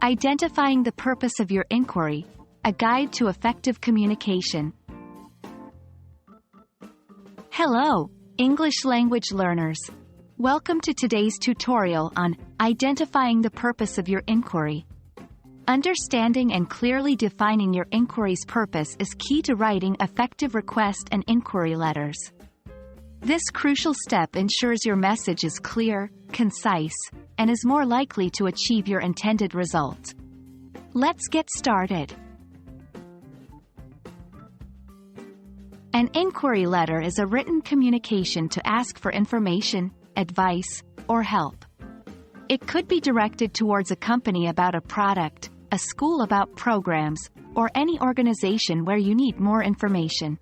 Identifying the purpose of your inquiry, a guide to effective communication. Hello, English language learners. Welcome to today's tutorial on identifying the purpose of your inquiry. Understanding and clearly defining your inquiry's purpose is key to writing effective request and inquiry letters. This crucial step ensures your message is clear, concise, and is more likely to achieve your intended result. Let's get started. An inquiry letter is a written communication to ask for information, advice, or help. It could be directed towards a company about a product, a school about programs, or any organization where you need more information.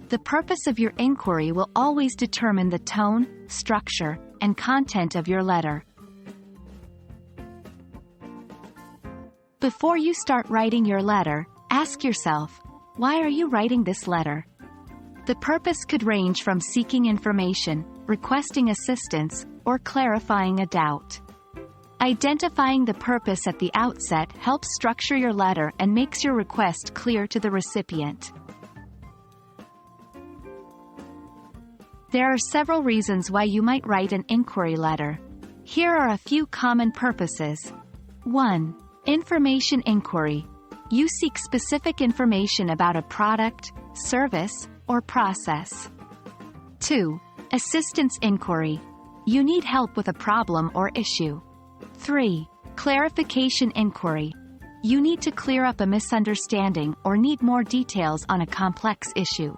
The purpose of your inquiry will always determine the tone, structure, and content of your letter. Before you start writing your letter, ask yourself, why are you writing this letter? The purpose could range from seeking information, requesting assistance, or clarifying a doubt. Identifying the purpose at the outset helps structure your letter and makes your request clear to the recipient. There are several reasons why you might write an inquiry letter. Here are a few common purposes. 1. Information inquiry. You seek specific information about a product, service, or process. 2. Assistance inquiry. You need help with a problem or issue. 3. Clarification inquiry. You need to clear up a misunderstanding or need more details on a complex issue.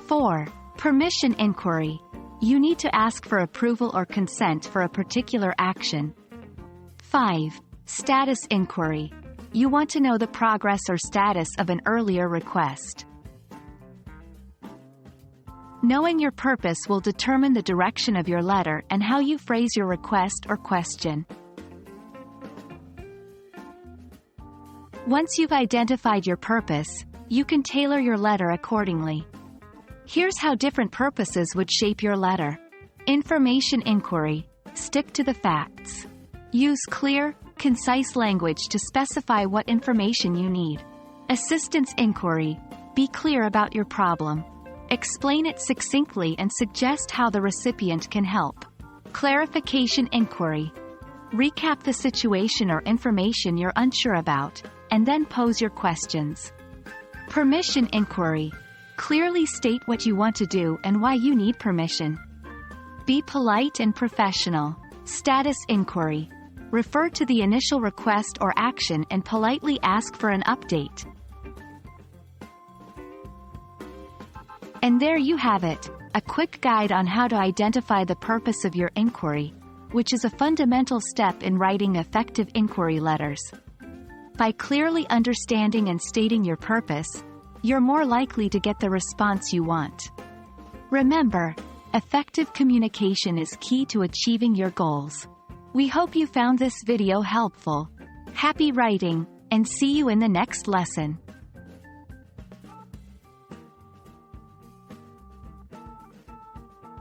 4. Permission inquiry. You need to ask for approval or consent for a particular action. 5. Status inquiry. You want to know the progress or status of an earlier request. Knowing your purpose will determine the direction of your letter and how you phrase your request or question. Once you've identified your purpose, you can tailor your letter accordingly. Here's how different purposes would shape your letter. Information inquiry. Stick to the facts. Use clear, concise language to specify what information you need. Assistance inquiry. Be clear about your problem. Explain it succinctly and suggest how the recipient can help. Clarification inquiry. Recap the situation or information you're unsure about, and then pose your questions. Permission inquiry. Clearly state what you want to do and why you need permission. Be polite and professional. Status inquiry. Refer to the initial request or action and politely ask for an update. And there you have it, a quick guide on how to identify the purpose of your inquiry, which is a fundamental step in writing effective inquiry letters. By clearly understanding and stating your purpose, you're more likely to get the response you want. Remember, effective communication is key to achieving your goals. We hope you found this video helpful. Happy writing, and see you in the next lesson.